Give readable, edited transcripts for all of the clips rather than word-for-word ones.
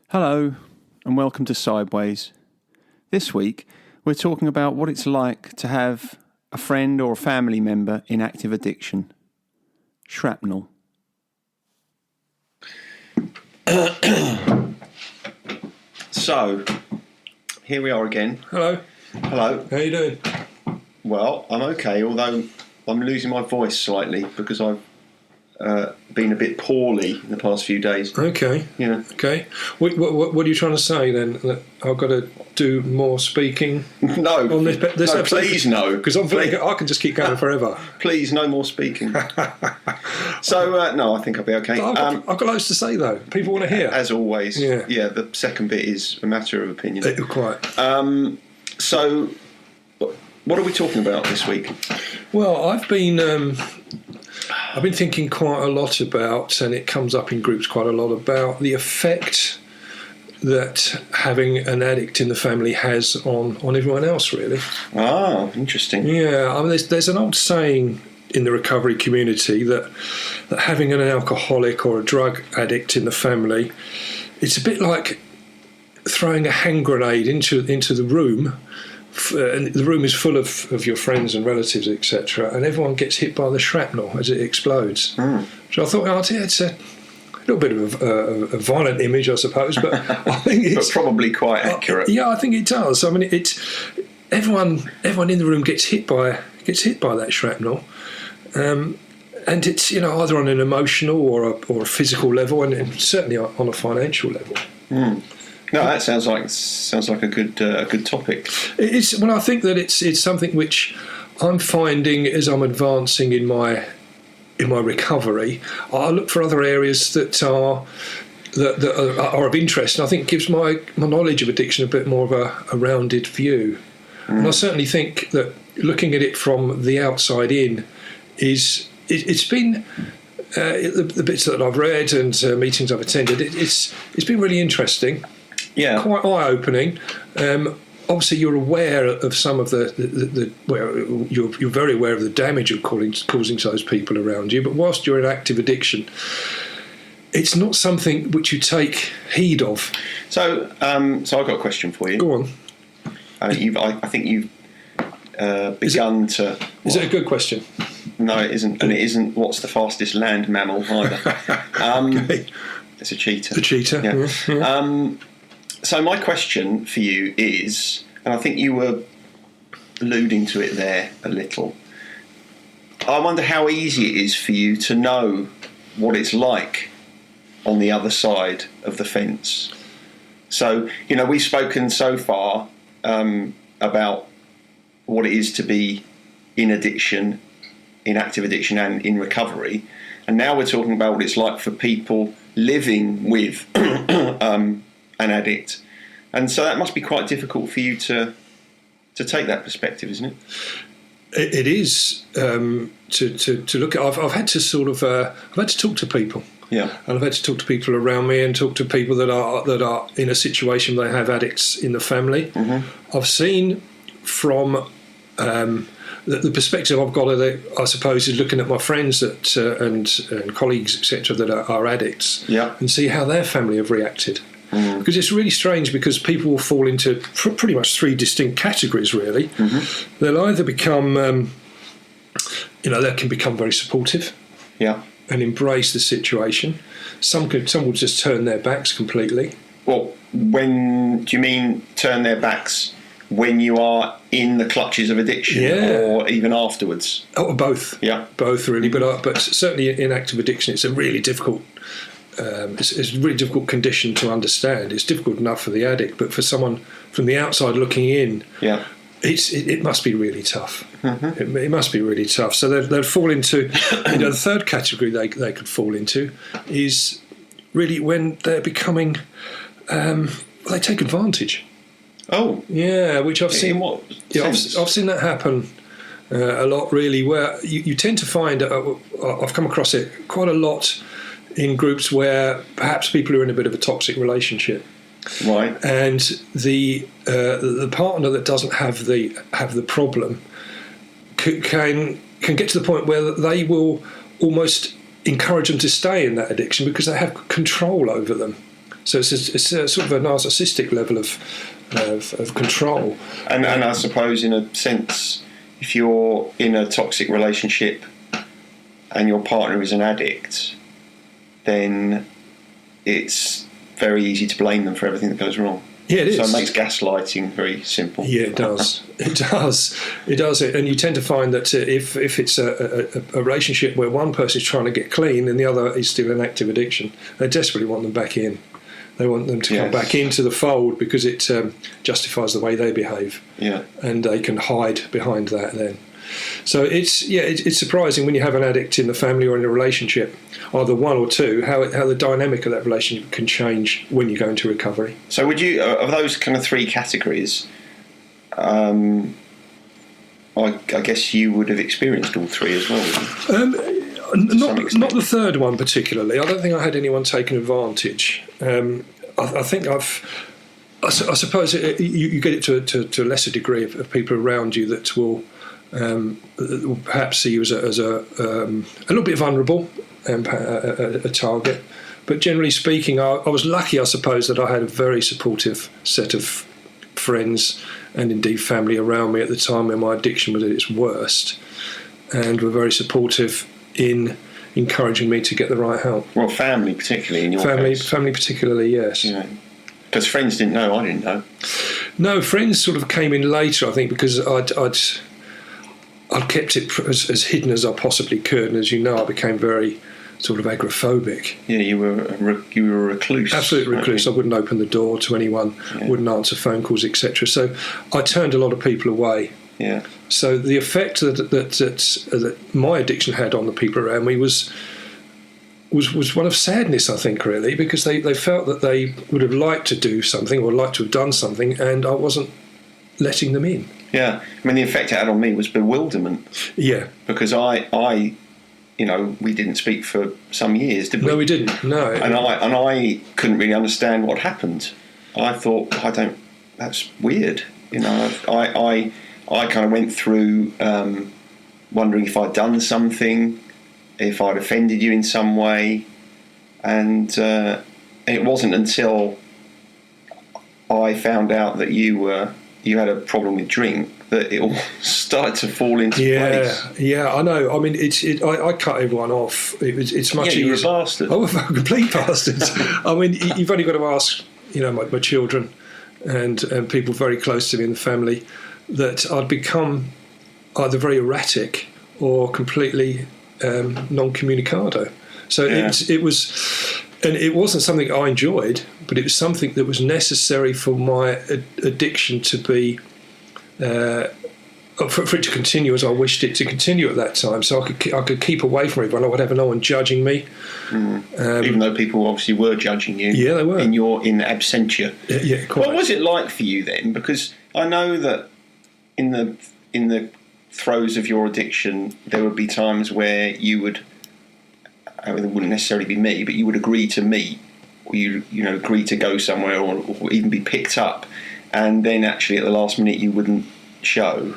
Hello, and welcome to Sideways. This week, we're talking about what it's like to have a friend or a family member in active addiction. Shrapnel. So, here we are again. Hello. Hello. How you doing? Well, I'm okay, although I'm losing my voice slightly because I've been a bit poorly in the past few days. Okay. Yeah. Okay. What are you trying to say then? That I've got to do more speaking? No. On this no, episode? please no. Because I'm feeling I can just keep going forever. Please, no more speaking. So, no, I think I'll be okay. I've got loads to say though. People want to hear. As always. Yeah. Yeah, the second bit is a matter of opinion. Quite. So, what are we talking about this week? Well, I've been thinking quite a lot about, and it comes up in groups quite a lot, about the effect that having an addict in the family has on everyone else, really. Ah, interesting. Yeah, I mean, there's an old saying in the recovery community that having an alcoholic or a drug addict in the family, it's a bit like throwing a hand grenade into the room. And the room is full of your friends and relatives, etc., and everyone gets hit by the shrapnel as it explodes. So I thought, it's a little bit of a violent image, I suppose, but I think it's but probably quite accurate. Yeah, I think it does. I mean, it's everyone in the room gets hit by that shrapnel, and it's either on an emotional or a physical level, and certainly on a financial level. No, that sounds like a good topic. It's well, I think that it's something which I'm finding as I'm advancing in my recovery. I look for other areas that are of interest, and I think it gives my knowledge of addiction a bit more of a rounded view. And I certainly think that looking at it from the outside in it's been. The bits that I've read and meetings I've attended, it's been really interesting. Yeah, quite eye-opening. Obviously, you're aware of some of you're very aware of the damage you're causing to those people around you. But whilst you're in active addiction, it's not something which you take heed of. So I've got a question for you. Go on. I think you've begun to. Is it a good question? No, it isn't, and it isn't. What's the fastest land mammal either? Okay. It's a cheetah. A cheetah. Yeah. So my question for you is, and I think you were alluding to it there a little, I wonder how easy it is for you to know what it's like on the other side of the fence. So, we've spoken so far about what it is to be in addiction, in active addiction and in recovery, and now we're talking about what it's like for people living with an addict, and so that must be quite difficult for you to take that perspective, isn't it? It is to look at. I've had to sort of I've had to talk to people. Yeah, and I've had to talk to people around me and talk to people that are in a situation where they have addicts in the family. Mm-hmm. I've seen from the perspective I've got, I suppose, is looking at my friends that and colleagues, etc., that are addicts, and see how their family have reacted. Because it's really strange, because people will fall into pretty much three distinct categories, really. Mm-hmm. They'll either become, they can become very supportive, and embrace the situation. Some will just turn their backs completely. Well, when do you mean turn their backs? When you are in the clutches of addiction, or even afterwards? Oh, both. Yeah, both really. But certainly in active addiction, it's a really difficult. It's a really difficult condition to understand. It's difficult enough for the addict, but for someone from the outside looking in, it must be really tough. Mm-hmm. It must be really tough. So they'd fall into the third category they could fall into is really when they're becoming they take advantage. Oh, yeah, which I've seen. In what sense? I've seen that happen a lot, really. Where you tend to find, I've come across it quite a lot in groups where perhaps people are in a bit of a toxic relationship, right? And the partner that doesn't have the problem can get to the point where they will almost encourage them to stay in that addiction because they have control over them. So it's a sort of a narcissistic level of control. And I suppose, in a sense, if you're in a toxic relationship and your partner is an addict, then it's very easy to blame them for everything that goes wrong. Yeah, it is. So it makes gaslighting very simple. Yeah, it does. It does. And you tend to find that if it's a relationship where one person is trying to get clean and the other is still in active addiction, they desperately want them back in. They want them to come back into the fold because it justifies the way they behave. Yeah. And they can hide behind that then. So it's surprising when you have an addict in the family or in a relationship, either one or two, how the dynamic of that relationship can change when you go into recovery. So would you, of those kind of three categories, I guess you would have experienced all three as well, not the third one particularly. I don't think I had anyone taking advantage. I think I suppose you get it to a lesser degree of people around you that will perhaps see you as a little bit vulnerable and a target. But generally speaking, I was lucky, I suppose, that I had a very supportive set of friends and indeed family around me at the time when my addiction was at its worst, and were very supportive in encouraging me to get the right help. Well, family particularly in your case. Family particularly, yes. Yeah. Because friends didn't know, I didn't know. No, friends sort of came in later, I think, because I'd kept it as hidden as I possibly could, and as you know, I became very sort of agoraphobic. Yeah, you were a recluse. Absolute recluse. I wouldn't open the door to anyone, wouldn't answer phone calls, etc. So I turned a lot of people away. Yeah. So the effect that my addiction had on the people around me was one of sadness, I think, really, because they felt that they would have liked to do something or liked to have done something, and I wasn't letting them in. Yeah, I mean, the effect it had on me was bewilderment. Yeah. Because I we didn't speak for some years, did we? No, we didn't, no. And I couldn't really understand what happened. I thought, that's weird. I kind of went through wondering if I'd done something, if I'd offended you in some way, and it wasn't until I found out that you had a problem with drink that it all started to fall into place. Yeah, I know. I mean, I cut everyone off. It's much easier. You're a bastard. Oh, a complete bastard. I mean, you've only got to ask, my children and people very close to me in the family, that I'd become either very erratic or completely non-communicado. So it was, and it wasn't something I enjoyed, but it was something that was necessary for my addiction to be, for it to continue as I wished it to continue at that time. So I could keep away from everyone. I would have no one judging me. Even though people obviously were judging you. Yeah, they were. In absentia. Yeah, quite. What was it like for you then? Because I know that in the throes of your addiction, there would be times where you would, it wouldn't necessarily be me, but you would agree to meet, or you agree to go somewhere, or even be picked up, and then actually at the last minute you wouldn't show.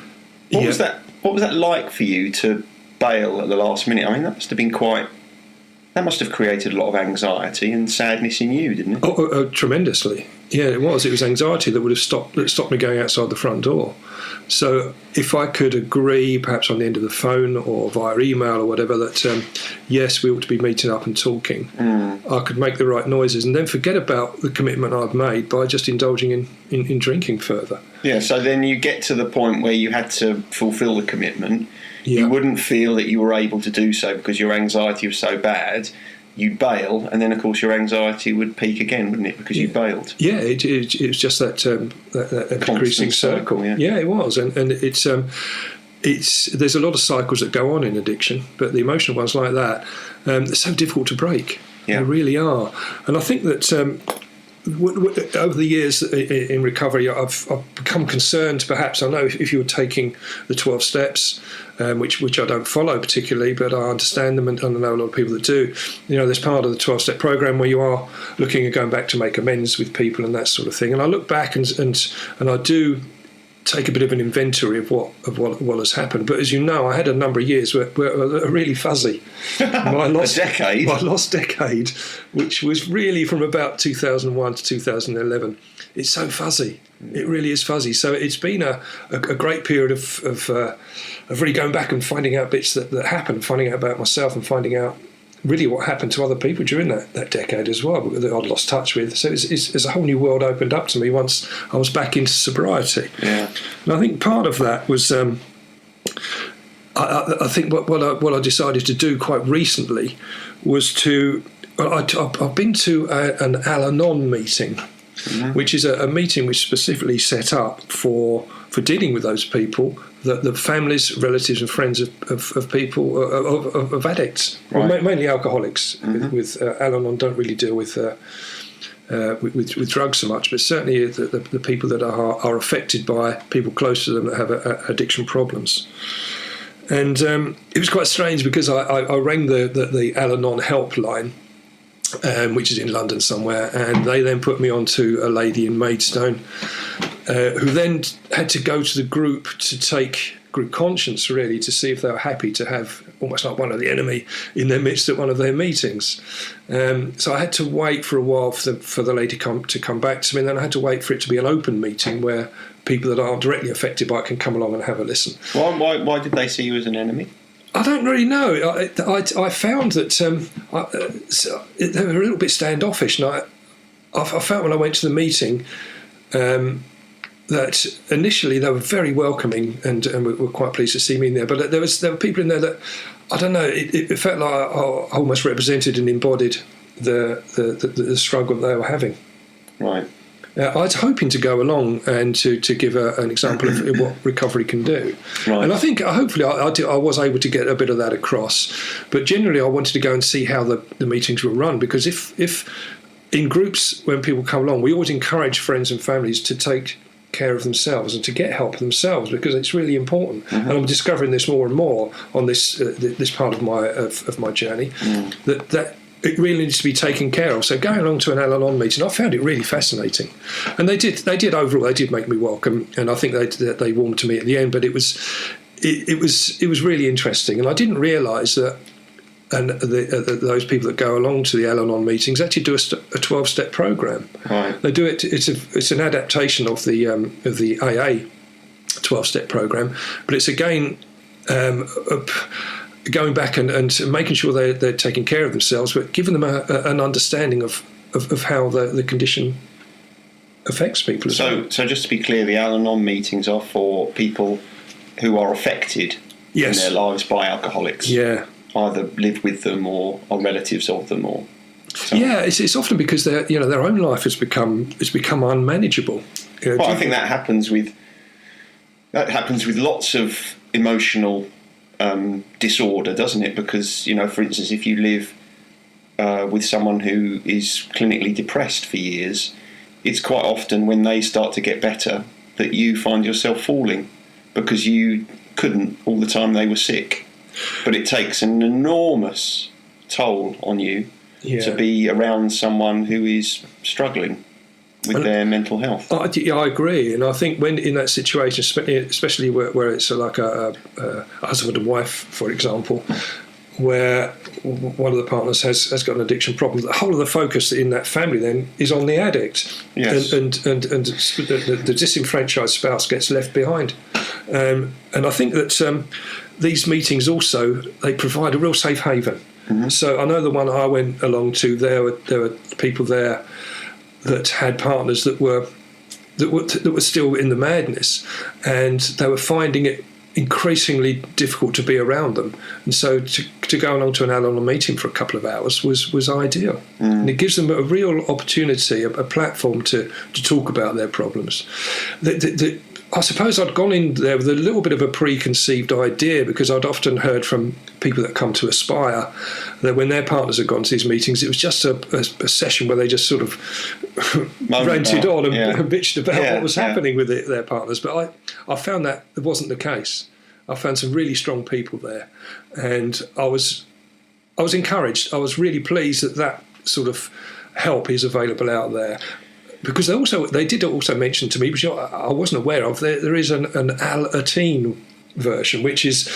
What was that like for you to bail at the last minute? I mean, that must have created a lot of anxiety and sadness in you, didn't it? Oh, tremendously. Yeah, it was. It was anxiety that would have stopped me going outside the front door. So if I could agree, perhaps on the end of the phone or via email or whatever, that yes, we ought to be meeting up and talking, I could make the right noises and then forget about the commitment I'd made by just indulging in drinking further. Yeah, so then you get to the point where you had to fulfil the commitment. Yeah. You wouldn't feel that you were able to do so because your anxiety was so bad. You'd bail, and then of course your anxiety would peak again, wouldn't it? Because you bailed. Yeah, it was just that decreasing circle. Yeah, it was, and it's there's a lot of cycles that go on in addiction, but the emotional ones like that, they're so difficult to break. Yeah. They really are, and I think that over the years in recovery, I've become concerned. Perhaps I know if you were taking the 12 steps, which I don't follow particularly, but I understand them, and I know a lot of people that do. There's part of the 12-step program where you are looking at going back to make amends with people and that sort of thing. And I look back and I do take a bit of an inventory of what has happened. But as you know, I had a number of years where are really fuzzy. A decade? My lost decade, which was really from about 2001 to 2011. It's so fuzzy. It really is fuzzy. So it's been a great period of really going back and finding out bits that happened, finding out about myself and finding out really what happened to other people during that decade as well, that I'd lost touch with. So it's a whole new world opened up to me once I was back into sobriety. Yeah. And I think part of that was, I think what I decided to do quite recently was I've been to an Al-Anon meeting, which is a meeting which is specifically set up for dealing with those people, the families, relatives and friends of people, of addicts, right. Mainly alcoholics. With Al-Anon don't really deal with drugs so much, but certainly the people that are affected by people close to them that have addiction problems. And it was quite strange because I rang the Al-Anon helpline, which is in London somewhere, and they then put me on to a lady in Maidstone who then had to go to the group to take group conscience, really, to see if they were happy to have almost like one of the enemy in their midst at one of their meetings. So I had to wait for a while for the lady to come back to me, and then I had to wait for it to be an open meeting where people that aren't directly affected by it can come along and have a listen. Why did they see you as an enemy? I don't really know. I found that they were a little bit standoffish, and I felt when I went to the meeting that initially they were very welcoming and were quite pleased to see me in there. But there were people in there that, I don't know, it felt like I almost represented and embodied the struggle they were having. Right. I was hoping to go along and to give an example of what recovery can do. Right. And I think hopefully I was able to get a bit of that across. But generally I wanted to go and see how the meetings were run, because if in groups when people come along, we always encourage friends and families to take care of themselves and to get help themselves, because it's really important. And I'm discovering this more and more on this part of my journey, that it really needs to be taken care of. So going along to an Al-Anon meeting, I found it really fascinating, and they did overall. They did make me welcome, and I think they warmed to me at the end. But it was really interesting, and I didn't realise that. And those people that go along to the Al-Anon meetings actually do a 12-step program. Right. They do it. It's an adaptation of the AA 12-step program, but it's again going back and making sure they're taking care of themselves, but giving them an understanding of how the condition affects people. So just to be clear, the Al-Anon meetings are for people who are affected in their lives by alcoholics. Yeah. Either live with them or are relatives of them, or yeah, it's often because their own life has become unmanageable. Well, I think that happens with lots of emotional disorder, doesn't it? Because for instance, if you live with someone who is clinically depressed for years, it's quite often when they start to get better that you find yourself falling because you couldn't all the time they were sick. But it takes an enormous toll on you to be around someone who is struggling with their mental health. I agree, and I think when in that situation, especially where it's like a husband and wife, for example, where one of the partners has got an addiction problem, the whole of the focus in that family then is on the addict, yes. and the disenfranchised spouse gets left behind, and I think that these meetings also, they provide a real safe haven. So I know the one I went along to, there were people there that had partners that were still in the madness, and they were finding it increasingly difficult to be around them, and so to go along to an Al-Anon meeting for a couple of hours was ideal. And it gives them a real opportunity, a platform to talk about their problems. I suppose I'd gone in there with a little bit of a preconceived idea, because I'd often heard from people that come to Aspire that when their partners had gone to these meetings, it was just a session where they just sort of ranted on and bitched about what was happening with their partners. But I found that it wasn't the case. I found some really strong people there, and I was encouraged. I was really pleased that sort of help is available out there. because they did also mention to me, which I wasn't aware of. There is an Alateen version, which is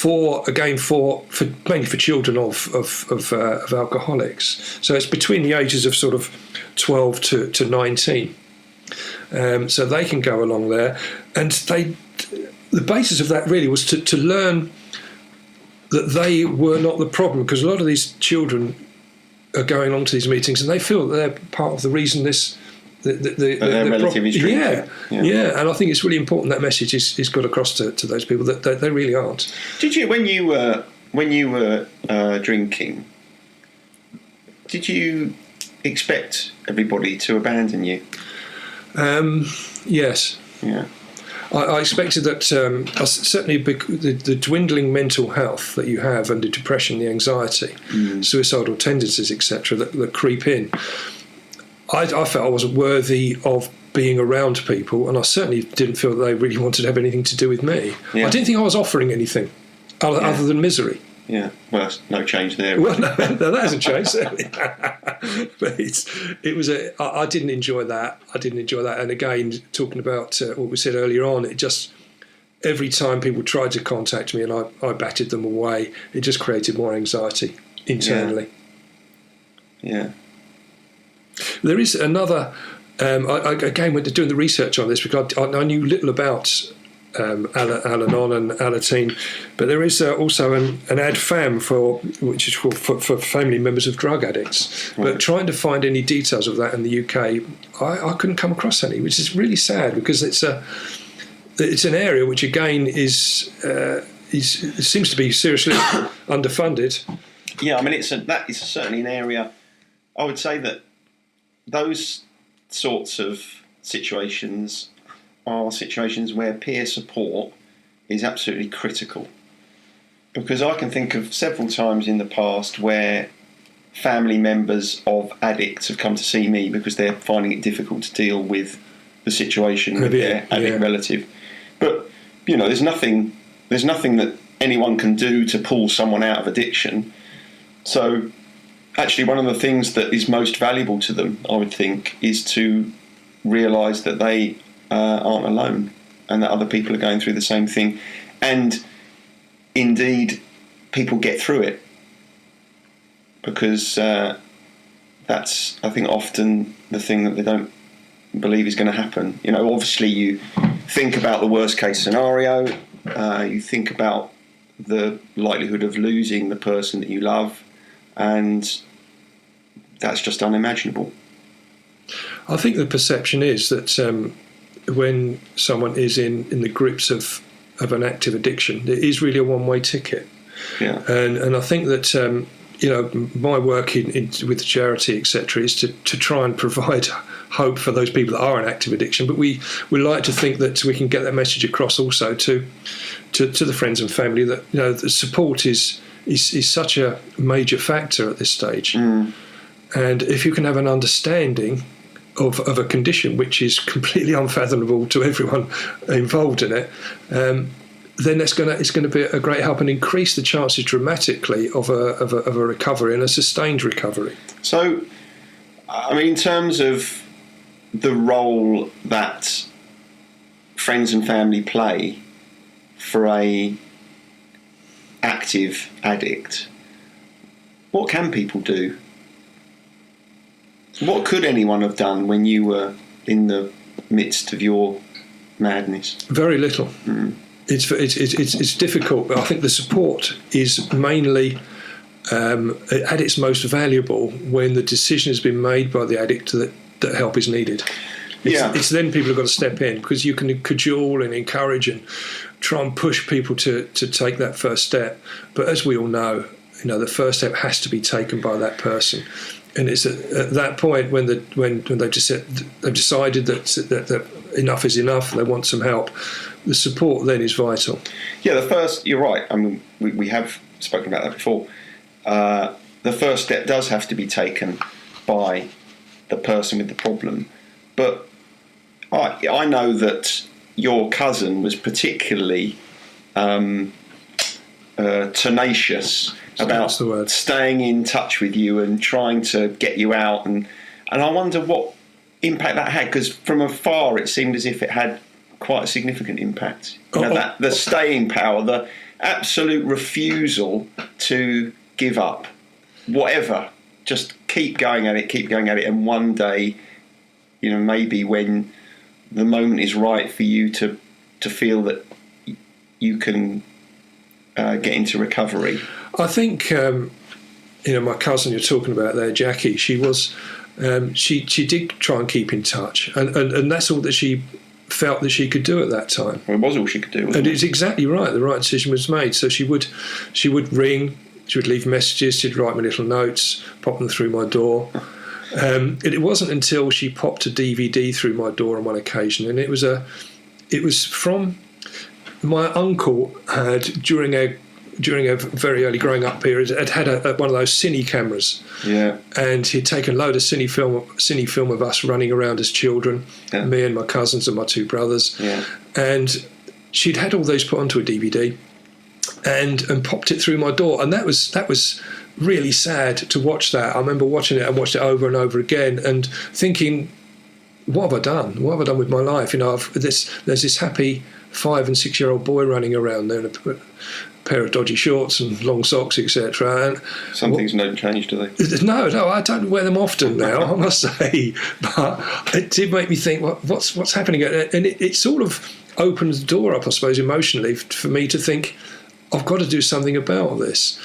mainly for children of alcoholics. So it's between the ages of sort of 12 to 19. So they can go along there, and the basis of that really was to learn that they were not the problem, because a lot of these children are going along to these meetings and they feel that they're part of the reason their relative is drinking. Yeah, and I think it's really important that message is got across to those people that they really aren't. Did you, when you were drinking, did you expect everybody to abandon you? Yes. Yeah. I expected that certainly the dwindling mental health that you have, and the depression, the anxiety, suicidal tendencies, etc., that creep in. I felt I wasn't worthy of being around people, and I certainly didn't feel that they really wanted to have anything to do with me. Yeah. I didn't think I was offering anything other than misery. Yeah, well, no change there. Well, no, that hasn't changed, certainly. But I didn't enjoy that. And again, talking about what we said earlier on, it just, every time people tried to contact me and I batted them away, it just created more anxiety internally. Yeah. There is another, I again went to doing the research on this because I knew little about Al-Anon and Alateen, but there is also an AdFam which is for family members of drug addicts. Right. But trying to find any details of that in the UK, I couldn't come across any, which is really sad, because it's an area which again seems to be seriously underfunded. Yeah, I mean that is certainly an area. I would say that those sorts of situations are situations where peer support is absolutely critical, because I can think of several times in the past where family members of addicts have come to see me because they're finding it difficult to deal with the situation with their addict relative. But there's nothing that anyone can do to pull someone out of addiction. So actually one of the things that is most valuable to them, I would think, is to realise that they aren't alone, and that other people are going through the same thing, and indeed people get through it, because that's, I think, often the thing that they don't believe is going to happen. Obviously you think about the worst case scenario, you think about the likelihood of losing the person that you love, and that's just unimaginable. I think the perception is that when someone is in the grips of an active addiction, it is really a one-way ticket. Yeah. And I think that my work with the charity, etc., is to try and provide hope for those people that are in active addiction. But we like to think that we can get that message across also to the friends and family that the support is such a major factor at this stage. And if you can have an understanding of a condition which is completely unfathomable to everyone involved in it, then it's going to be a great help and increase the chances dramatically of a recovery, and a sustained recovery. So, I mean, in terms of the role that friends and family play for a active addict, what can people do? What could anyone have done when you were in the midst of your madness? Very little. It's difficult, but I think the support is mainly at its most valuable when the decision has been made by the addict that help is needed. It's then people have got to step in, because you can cajole and encourage and try and push people to take that first step. But as we all know, the first step has to be taken by that person. And it's at that point when they've decided that enough is enough, they want some help, the support then is vital. Yeah, you're right. I mean, we have spoken about that before. The first step does have to be taken by the person with the problem. But I know that your cousin was particularly tenacious about staying in touch with you and trying to get you out, and I wonder what impact that had? Because from afar, it seemed as if it had quite a significant impact. That the staying power, the absolute refusal to give up, whatever, just keep going at it, and one day, maybe when the moment is right for you to feel that you can get into recovery. I think my cousin you're talking about there, Jackie. She was she did try and keep in touch, and that's all that she felt that she could do at that time. Well, it was all she could do, wasn't and it? It's exactly right. The right decision was made. So she would ring, she would leave messages, she'd write me little notes, pop them through my door. It wasn't until she popped a DVD through my door on one occasion, and it was from my uncle had during a very early growing up period had one of those cine cameras. Yeah. And he'd taken a load of cine film of us running around as children, me and my cousins and my two brothers. Yeah. And she'd had all those put onto a DVD and popped it through my door, and that was really sad to watch that. I remember watching it and watched it over and over again and thinking, what have I done? What have I done with my life? There's this happy 5 and 6 year old boy running around there in a pair of dodgy shorts and long socks, etc. And some things don't change, do they? No, I don't wear them often now, I must say. But it did make me think, what's happening? And it sort of opened the door up, I suppose, emotionally for me to think, I've got to do something about this.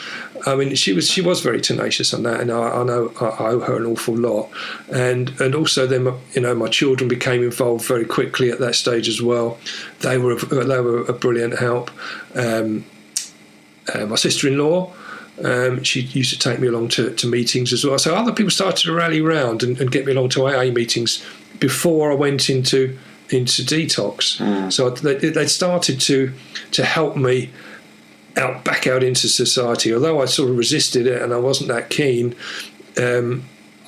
I mean, she was very tenacious on that, and I know I owe her an awful lot. And also then, my children became involved very quickly at that stage as well. They were a brilliant help. My sister-in-law, she used to take me along to meetings as well. So other people started to rally around and get me along to AA meetings before I went into detox. So they started to help me back out into society. Although I sort of resisted it and I wasn't that keen,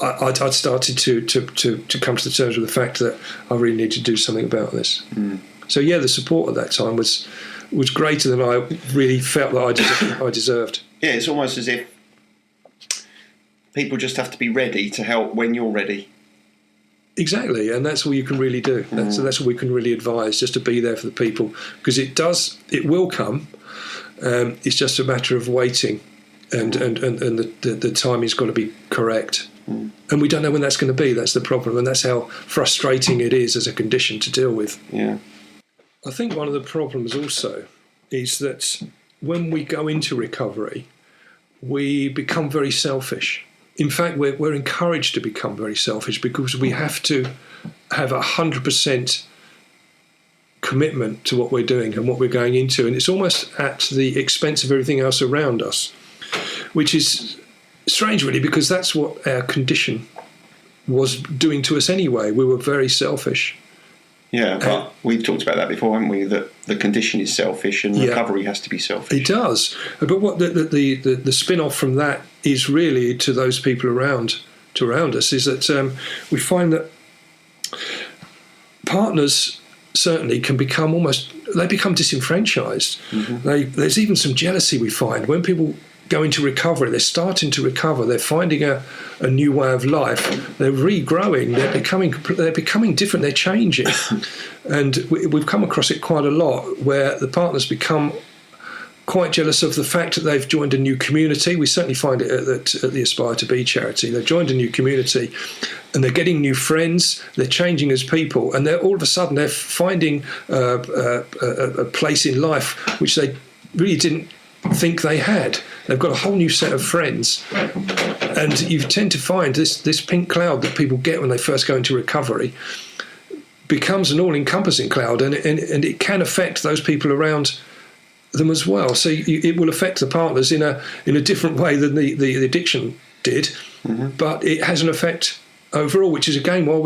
I'd started to come to the terms with the fact that I really need to do something about this. So the support at that time was greater than I really felt that I deserved. Yeah, it's almost as if people just have to be ready to help when you're ready. Exactly, and that's all you can really do. That's all we can really advise, just to be there for the people, because it will come. It's just a matter of waiting, and the timing's got to be correct. And we don't know when that's going to be. That's the problem, and that's how frustrating it is as a condition to deal with. Yeah. I think one of the problems also is that when we go into recovery, we become very selfish. In fact, we're encouraged to become very selfish because we have to have 100% commitment to what we're doing and what we're going into, and it's almost at the expense of everything else around us, which is strange, really, because that's what our condition was doing to us anyway. We were very selfish. Yeah, but we've talked about that before, haven't we? That the condition is selfish and recovery has to be selfish. It does. But what the spin-off from that is really to those people around us is that we find that partners certainly can become disenfranchised. There's even some jealousy we find when people go into recovery. They're starting to recover. They're finding a new way of life. They're regrowing. They're becoming different. They're changing, and we've come across it quite a lot where the partners become quite jealous of the fact that they've joined a new community. We certainly find it at the Aspire to Be charity. They've joined a new community, and they're getting new friends. They're changing as people, and all of a sudden they're finding a place in life which they really didn't think they had. They've got a whole new set of friends, and you tend to find this pink cloud that people get when they first go into recovery becomes an all-encompassing cloud, and it can affect those people around them as well. So it will affect the partners in a different way than the addiction did, but it has an effect overall, which is again why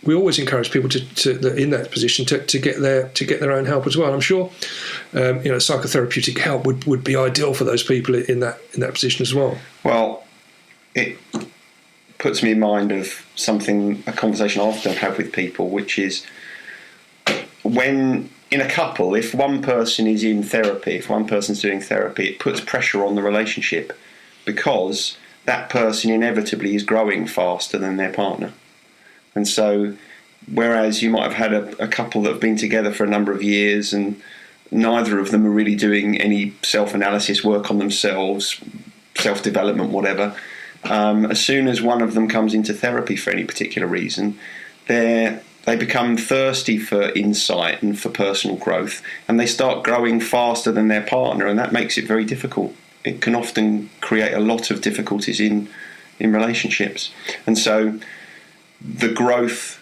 we always encourage people to in that position to get their own help as well. And I'm sure psychotherapeutic help would be ideal for those people in that position as well. Well, it puts me in mind of a conversation I often have with people, which is when in a couple, if one person is in therapy, if one person's doing therapy, it puts pressure on the relationship because that person inevitably is growing faster than their partner. And so, whereas you might have had a couple that have been together for a number of years and neither of them are really doing any self-analysis work on themselves, self-development, whatever, as soon as one of them comes into therapy for any particular reason, they become thirsty for insight and for personal growth, and they start growing faster than their partner, and that makes it very difficult. It can often create a lot of difficulties in relationships. And so the growth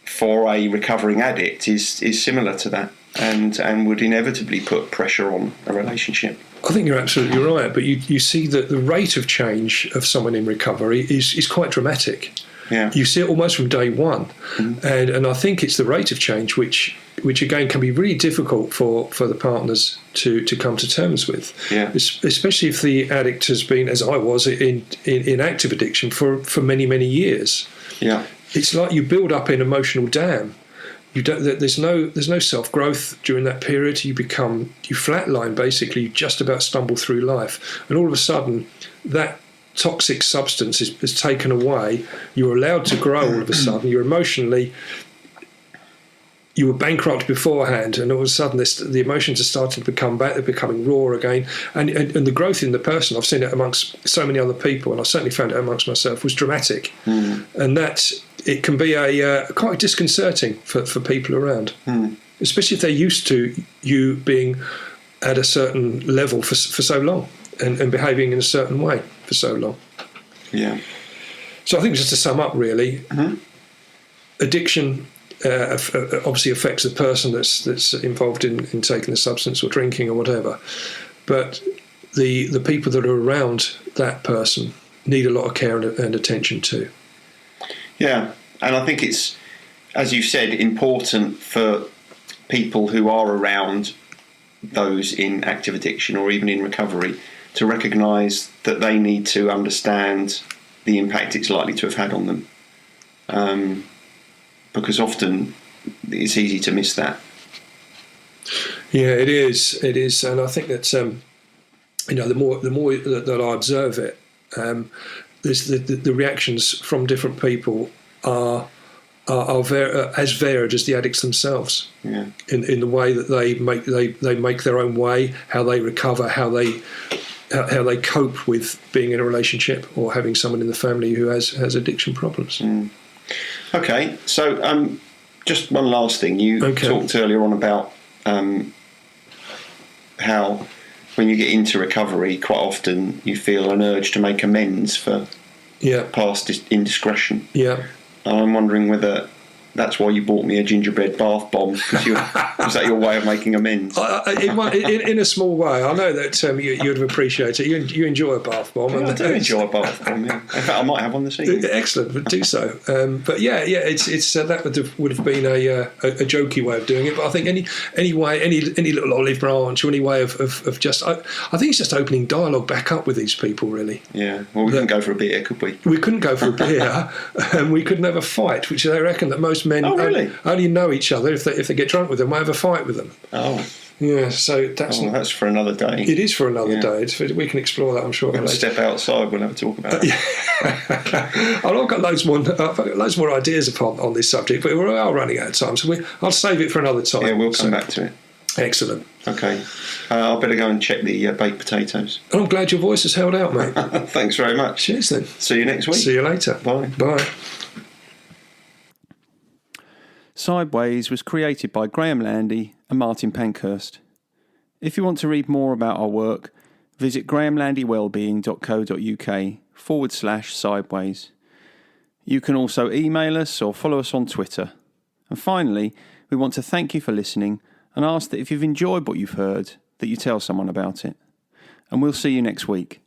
for a recovering addict is similar to that, and would inevitably put pressure on a relationship. I think you're absolutely right, but you see that the rate of change of someone in recovery is quite dramatic. Yeah. You see it almost from day one. Mm-hmm. And I think it's the rate of change which again can be really difficult for the partners to come to terms with. Yeah. Especially if the addict has been, as I was, in active addiction for many, many years. Yeah. It's like you build up an emotional dam. There's no self-growth during that period. You flatline, basically. You just about stumble through life, and all of a sudden that toxic substance is taken away. You're allowed to grow. All of a sudden, you were bankrupt beforehand, and all of a sudden the emotions are starting to become back. They're becoming raw again, and the growth in the person, I've seen it amongst so many other people, and I certainly found it amongst myself, was dramatic. And that it can be quite disconcerting for people around, especially if they're used to you being at a certain level for so long and behaving in a certain way for so long. Yeah. So I think just to sum up, really, addiction obviously affects the person that's involved in taking the substance or drinking or whatever, but the people that are around that person need a lot of care and attention too. Yeah, and I think it's, as you said, important for people who are around those in active addiction or even in recovery to recognise that they need to understand the impact it's likely to have had on them. Because often it's easy to miss that. Yeah, it is, and I think that the more that I observe it, the reactions from different people are as varied as the addicts themselves. Yeah. In the way that they make their own way, how they recover, how they cope with being in a relationship or having someone in the family who has addiction problems. Okay, so just one last thing. You talked earlier on about how when you get into recovery, quite often you feel an urge to make amends for past indiscretion. Yeah. I'm wondering whether that's why you bought me a gingerbread bath bomb. Was that your way of making amends? In a small way. I know that you'd appreciate it. You enjoy a bath bomb. Yeah, I do enjoy a bath bomb. Yeah. In fact, I might have one this evening. Excellent, but do so. But it's that would have been a jokey way of doing it. But I think any way, any little olive branch or any way of just, I think it's just opening dialogue back up with these people. Really. Yeah. Well, we couldn't go for a beer, could we? We couldn't go for a beer. We couldn't have a fight, which they reckon that most men only know each other if they get drunk with them. Might have a fight with them. Oh. Yeah, so that's for another day. It is for another day. We can explore that, I'm sure. We'll step outside. We'll have a talk about it. I've got loads more ideas on this subject, but we are running out of time, so I'll save it for another time. Yeah, we'll come back to it. Excellent. Okay, I better go and check the baked potatoes. And I'm glad your voice has held out, mate. Thanks very much. Cheers, then. See you next week. See you later. Bye. Bye. Sideways was created by Graham Landy and Martin Pankhurst. If you want to read more about our work, visit grahamlandywellbeing.co.uk/sideways. You can also email us or follow us on Twitter. And finally, we want to thank you for listening and ask that if you've enjoyed what you've heard, that you tell someone about it. And we'll see you next week.